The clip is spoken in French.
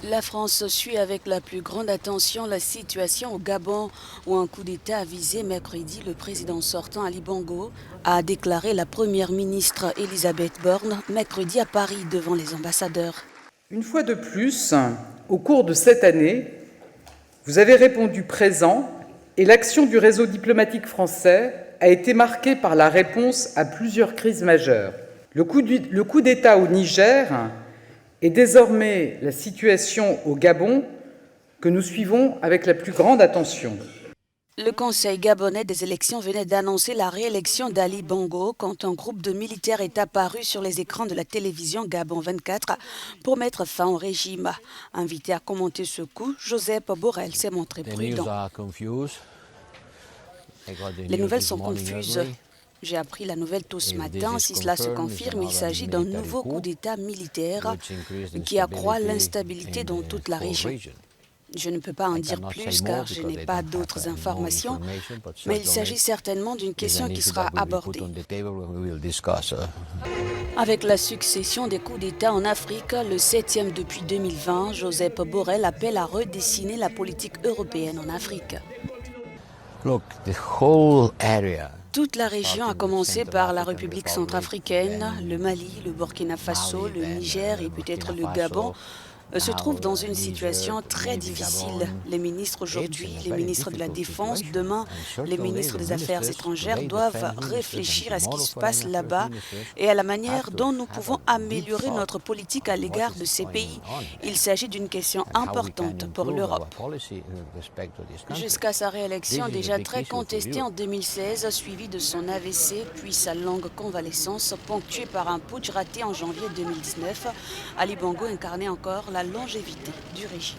La France suit avec la plus grande attention la situation au Gabon où un coup d'État a visé mercredi le président sortant Ali Bongo, a déclaré la première ministre Elisabeth Borne mercredi à Paris devant les ambassadeurs. Une fois de plus, au cours de cette année, vous avez répondu présent et l'action du réseau diplomatique français a été marquée par la réponse à plusieurs crises majeures. Le coup d'État au Niger et désormais la situation au Gabon que nous suivons avec la plus grande attention. Le Conseil gabonais des élections venait d'annoncer la réélection d'Ali Bongo quand un groupe de militaires est apparu sur les écrans de la télévision Gabon 24 pour mettre fin au régime. Invité à commenter ce coup, Joseph Borrell s'est montré prudent. Les nouvelles sont confuses. J'ai appris la nouvelle tôt ce matin. Si cela se confirme, il s'agit d'un nouveau coup d'État militaire qui accroît l'instabilité dans toute la région. Je ne peux pas en dire plus car je n'ai pas d'autres informations, mais il s'agit certainement d'une question qui sera abordée. Avec la succession des coups d'État en Afrique, le 7e depuis 2020, Joseph Borrell appelle à redessiner la politique européenne en Afrique. Toute la région, à commencer par la République centrafricaine, le Mali, le Burkina Faso, le Niger et peut-être le Gabon, se trouve dans une situation très difficile. Les ministres aujourd'hui, les ministres de la Défense, demain, les ministres des Affaires étrangères doivent réfléchir à ce qui se passe là-bas et à la manière dont nous pouvons améliorer notre politique à l'égard de ces pays. Il s'agit d'une question importante pour l'Europe. Jusqu'à sa réélection déjà très contestée en 2016, suivie de son AVC, puis sa longue convalescence ponctuée par un putsch raté en janvier 2019, Ali Bongo incarnait encore la longévité du régime.